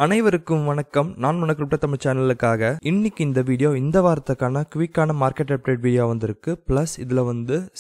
அனைவருக்கும் வணக்கம். நான் உனக்கு கிரிப்டோ தமிழ் சேனலுக்காக இன்னைக்கு இந்த வீடியோ இந்த வாரத்துக்கான குவிக்கான மார்க்கெட் அப்டேட் வீடியோ வந்திருக்கு. பிளஸ் இதுல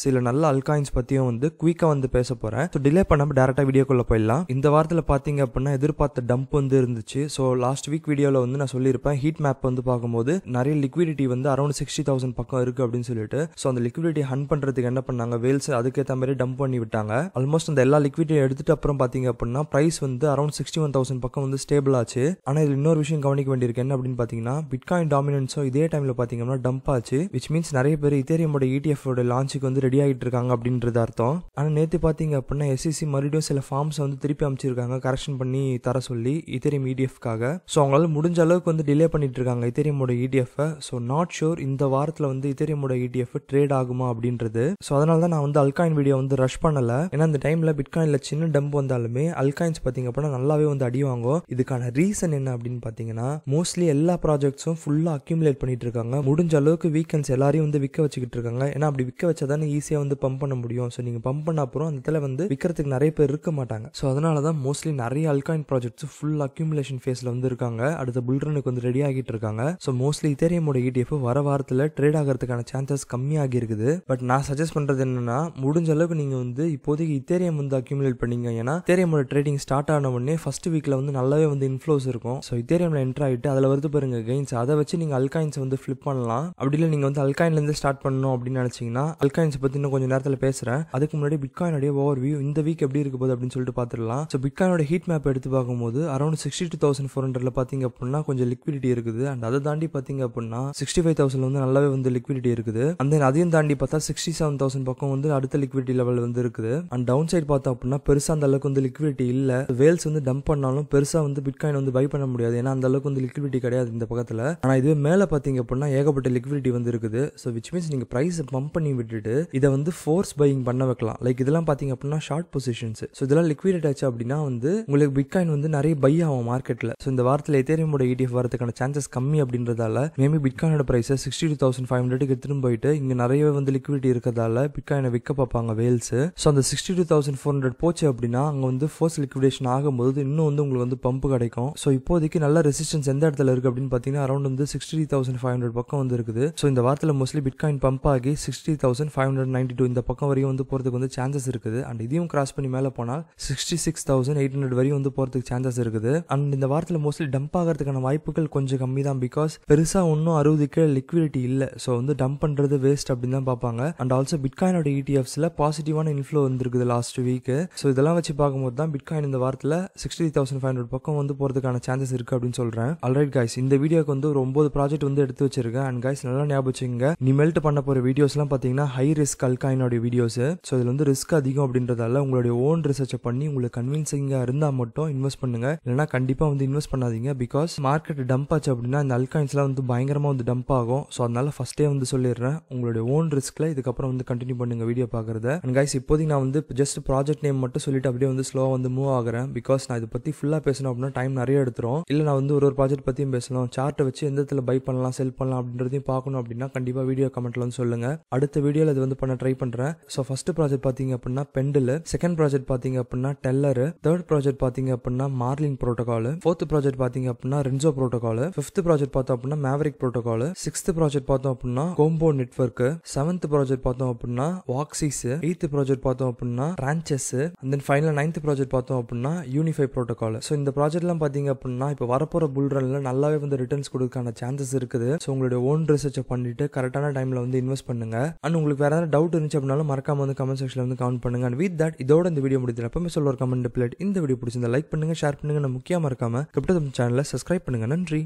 சில நல்ல அல்காயின்ஸ் பத்தியும் குவிக்கா பேச போறேன். ஸோ டிலே பண்ணாம டேரக்டா வீடியோக்குள்ள போயிடலாம். இந்த வாரத்துல பாத்தீங்க அப்படின்னா எதிர்பார்த்த டம்ப் இருந்துச்சு. ஸோ லாஸ்ட் வீக் வீடியோல நான் சொல்லியிருப்பேன், ஹீட் மேப் பார்க்கும்போது நிறைய லிக்விடிட்டி அரௌண்ட் 60,000 பக்கம் இருக்கு அப்படின்னு சொல்லிட்டு. ஸோ அந்த லிக்விடிட்டி ஹண்ட் பண்றதுக்கு என்ன பண்ணாங்க, வேல்ஸ் அதுக்கேற்ற மாதிரி டம்ப் பண்ணி விட்டாங்க. ஆல்மோஸ்ட் அந்த எல்லா லிக்விடிட்டி எடுத்துட்டு அப்புறம் பாத்தீங்க அப்படின்னா பிரைஸ் அரௌண்ட் 61,000 பக்கம் ஸ்டேபிள் ஆச்சு. ஆனா இதுல இன்னொரு விஷயம் கவனிக்க வேண்டியிருக்கு. என்ன அப்படின்னு பாத்தீங்கன்னா, பிட்காயின் டாமினன்ஸோ இதே டைம்ல பாத்தீங்கன்னா டம்ப் ஆச்சு. விச் மீன்ஸ் நிறைய பேர் இத்தேரியமோட ETF லான்ச்சுக்கு ரெடி ஆகிட்டு இருக்காங்க அப்படின்றது அர்த்தம். ஆனா நேத்து பாத்தீங்க அப்படின்னா SEC மறுபடியும் சில ஃபார்ம்ஸ் திருப்பி அமைச்சிருக்காங்க, கரெக்ஷன் பண்ணி தர சொல்லி இத்தேரியம் ETF-க்காக. ஸோ அவங்களால முடிஞ்ச அளவுக்கு டிலே பண்ணிட்டு இருக்காங்க இத்தேரியமோட ETF. ஸோ நாட் ஷூர் இந்த வாரத்துல இத்தேரியமோட ETF ட்ரேட் ஆகுமா அப்படின்றது. ஸோ அதனால தான் நான் அல்காயின் வீடியோ ரஷ் பண்ணல. ஏன்னா அந்த டைம்ல பிட்காயின்ல சின்ன டம்ப் வந்தாலுமே அல்காயின்ஸ் பாத்தீங்க அப்படின்னா நல்லாவே அடி வாங்கும். இதுக்கான ரீசன் என்ன அப்படின்னு பாத்தீங்கன்னா, மோஸ்ட்லி எல்லா ப்ராஜெக்ட்ஸும் ஃபுல்லா அக்யூமுலேட் பண்ணிட்டு இருக்காங்க. முடிஞ்ச அளவுக்கு வீக்கெண்ட்ஸ் எல்லாரையும் விற்க வச்சுக்கிட்டு இருக்காங்க. ஏன்னா அப்படி விற்க வச்சாதானே ஈஸியா பம்ப் பண்ண முடியும். ஸோ நீங்க பம்ப் பண்ண அப்புறம் அந்த இடத்துல விற்கிறதுக்கு நிறைய பேர் இருக்க மாட்டாங்க. ஸோ அதனாலதான் மோஸ்ட்லி நிறைய அல்காயின் ப்ராஜெக்ட்ஸ் ஃபுல் அக்யூமுலேஷன் ஃபேஸ்ல இருக்காங்க. அடுத்த புல்ரனுக்கு ரெடி ஆகிட்டு இருக்காங்க. ஸோ மோஸ்ட்லி இத்தேரியமோட ETF வர வாரத்துல ட்ரேட் ஆகிறதுக்கான சான்சஸ் கம்மியாகி இருக்குது. பட் நான் சஜஸ்ட் பண்றது என்னன்னா, முடிஞ்ச அளவுக்கு நீங்க இப்போதைக்கு இத்தேரியம் அக்யூமுலேட் பண்ணீங்க. ஏன்னா இத்தேரியமோட ட்ரேடிங் ஸ்டார்ட் ஆன உடனே ஃபர்ஸ்ட் வீக்ல நல்லாவே இன்ஃப்ளோஸ் இருக்கும். ஸோ இத்தேரியம்ல என்டர் ஆகிட்டு அதில் பாருங்க கெயின்ஸ், அதை வச்சு நீங்க அல்காயின்ஸ் ஃபிளிப் பண்ணலாம். அப்படி இல்லை நீங்க அல்காயின்ல இருந்து ஸ்டார்ட் பண்ணணும் அப்படின்னு நினைச்சீங்கன்னா, அல்காயின்ஸ் பத்தி இன்னும் கொஞ்சம் நேரத்தில் பேசுறேன். அதுக்கு முன்னாடி பிட்காயினுடைய ஓவர் வியூ இந்த வீக் எப்படி இருக்க போகுது அப்படின்னு சொல்லிட்டு பார்த்துடலாம். ஸோ பிட்காயினோட ஹீட் மேப் எடுத்து பார்க்கும்போது அரௌண்ட் 62,400 பாத்தீங்க அப்படின்னா கொஞ்சம் லிக்விடிட்டி இருக்குது. அண்ட் அதை தாண்டி பாத்தீங்க அப்படின்னா 65,000 நல்லாவே லிக்விடிட்டி இருக்குது. அந்த அதையும் தாண்டி பார்த்தா 67,000 பக்கம் அடுத்த லிக்விடிட்டி லெவல் இருக்குது. அண்ட் டவுன் சைட் பார்த்தோம் அப்படின்னா பெருசா அந்த அளவுக்கு லிக்விடிட்டி இல்ல. வேல்ஸ் டம்ப் பண்ணாலும் பெருசா பிட்காயின் பை பண்ண முடியாது. ஏன்னா அந்த அளவுக்கு லிக்விடிட்டி கிடையாது இந்த பக்கத்துல. ஆனா இது மேல பாத்தீங்க அப்படின்னா ஏகப்பட்ட லிக்விடிட்டி இருக்குது. சோ விச் மீன்ஸ் நீங்க பிரைஸ் பம்ப் பண்ணி விட்டுட்டு இதை ஃபோர்ஸ் பையிங் பண்ண வைக்கலாம். லைக் இதெல்லாம் பாத்தீங்க அப்படின்னா ஷார்ட் பொசிஷன்ஸ். சோ இதெல்லாம் லிக்விடேட் ஆச்சு அப்படின்னா உங்களுக்கு பிட்காயின் நிறைய பை ஆகும் மார்க்கெட்ல. சோ இந்த வாரத்துல எத்தேரியமோட ETF வரதுக்கான சான்சஸ் கம்மி அப்படின்றதால மேபி பிட்காயினோட பிரைஸ் 62,500 எடுத்துட்டு போயிட்டு இங்க நிறைய லிக்விடிட்டி இருக்கிறதால பிட்காயினை விற்க பார்ப்பாங்க வேல்ஸ். சோ அந்த 62,400 போச்சு அப்படின்னா அங்க ஃபோர்ஸ் லிக்விடேஷன் ஆகும்போது இன்னும் உங்களுக்கு பம்ப் கிடைக்கும். சோ இப்போதைக்கு நல்ல ரெசிஸ்டன்ஸ் எந்த இடத்துல இருக்கு அப்படின்னு பாத்தீங்கன்னா அரௌண்ட் 63,500 பக்கம் இருக்குது. சோ இந்த வாரத்துல மோஸ்ட்லி பிட்காயின் பம்ப் ஆகி 60,592 இந்த பக்கம் வரையும் போறதுக்கு சான்சஸ் இருக்குது. அண்ட் இதையும் கிராஸ் பண்ணி மேல போனால் 66,800 வரையும் போறதுக்கு சான்சஸ் இருக்குது. அண்ட் இந்த வாரத்துல மோஸ்ட்லி டம்ப் ஆகிறதுக்கான வாய்ப்புகள் கொஞ்சம் கம்மி தான். பிகாஸ் பெருசா ஒன்னும் 60 லிக்விடிட்டி இல்ல. சோ டம்ப் பண்றது வேஸ்ட் அப்படின்னு தான் பாப்பாங்க. அண்ட் ஆல்சோ பிட்காயினோட ETFஸ்ல பாசிட்டிவான இன்ஃப்ளோ இருக்குது லாஸ்ட் வீக். சோ இதெல்லாம் வச்சு பார்க்கும்போது தான் பிட்காயின் இந்த வாரத்துல 60,500 பக்கம் போறதுக்கான சான்சஸ் இருக்கு அப்படின்னு சொல்றேன். ஆல்ரைட் கைஸ், இந்த வீடியோக்கு ஒரு 9 ப்ராஜெக்ட் எடுத்து வச்சிருக்கேன். அண்ட் கைஸ் நல்லா ஞாபகம் வச்சுங்க, இனிமேல்ட்டு பண்ண போற வீடியோஸ் எல்லாம் பாத்தீங்கன்னா ஹை ரிஸ்க் அல்காயினோட வீடியோஸ். சோ இதுல ரிஸ்க் அதிகம் அப்படின்றதால உங்களுடைய ஓன் ரிசர்ச் பண்ணி உங்களுக்கு கன்வின்சிங்கா இருந்தா மட்டும் இன்வெஸ்ட் பண்ணுங்க. இல்லைன்னா கண்டிப்பா இன்வெஸ்ட் பண்ணாதீங்க. பிகாஸ் மார்க்கெட் டம்ப் ஆச்சு அப்படின்னா இந்த அல்காயின்ஸ் எல்லாம் பயங்கரமா டம்ப் ஆகும். சோ அதனால ஃபர்ஸ்டே சொல்லிடுறேன், உங்களுடைய ஓன் ரிஸ்க்ல இதுக்கப்புறம் கண்டினியூ பண்ணுங்க வீடியோ பாக்குறத. அண்ட் கைஸ் இப்போதைக்கு நான் ஜஸ்ட் ப்ராஜெக்ட் நேம் மட்டும் சொல்லிட்டு அப்படியே ஸ்லோவா மூவ் ஆகுறேன். பிகாஸ் நான் இதை பத்தி ஃபுல்லா பேசணும் அப்படின்னா டைம் நிறைய எடுத்துரும். இல்ல நான் ஒரு ப்ராஜெக்ட் பத்தியும் பேசலாம், சார்ட்டை வச்சு எந்த இடத்துல பை பண்ணலாம் செல் பண்ணலாம் அப்படின்றதையும் பார்க்கணும் அப்படின்னா கண்டிப்பா வீடியோ கமெண்ட்ல சொல்லுங்க. அடுத்த வீடியோல இது பண்ண ட்ரை பண்றேன். சோ ஃபர்ஸ்ட் ப்ராஜெக்ட் பாத்தீங்க அப்படின்னா பெண்டில், செகண்ட் ப்ராஜெக்ட் பாத்தீங்க அப்படின்னா டெல்லர், தேர்ட் ப்ராஜெக்ட் பாத்தீங்க அப்படின்னா மார்லின் புரோட்டோகால், ஃபோர்த் ப்ராஜெக்ட் பாத்தீங்க அப்படின்னா ரென்சோ புரோட்டோகால், ஃபிஃப்த் ப்ராஜெக்ட் பார்த்தோம் அப்படின்னா மேவரிக் புரோட்டோகால், சிக்ஸ்த் ப்ராஜெக்ட் பார்த்தோம் அப்படின்னா கோம்போ நெட்வொர்க், செவன்த் ப்ராஜெக்ட் பார்த்தோம் அப்படின்னா வாக்ஸிஸ், எய்த் ப்ராஜெக்ட் பார்த்தோம் அப்படின்னா ranches, and then final ninth project பார்த்தோம் அப்படின்னா யூனிஃபை புரோட்டோகால். சோ இந்த ப்ராஜெக்ட் எல்லாம் பாத்தீங்க அப்படின்னா இப்ப வரப்போற புல் ரன்ல நல்லாவே ரிட்டர்ன்ஸ் கொடுக்கான சான்சஸ் இருக்குது. சோ உங்களுடைய ஓன் ரிசர்ச் பண்ணிட்டு கரெக்டான டைம்ல இன்வெஸ்ட் பண்ணுங்க. அண்ட் உங்களுக்கு வேற ஏதாவது டவுட் இருந்துச்சு அப்படின்னாலும் மறக்காம கமெண்ட் செக்ஷன்ல கமெண்ட் பண்ணுங்க. அண்ட் வித் தட் இதோட இந்த வீடியோ முடிஞ்சு எப்பவுமே சொல்ற ஒரு கமெண்ட் பிளேட் இந்த வீடியோ பிடிச்சிருந்தா லைக் பண்ணுங்க, ஷேர் பண்ணுங்க. முக்கியமா மறக்காம கிரிப்டோ தமிழ் சேனலை சப்ஸ்கிரைப் பண்ணுங்க. நன்றி.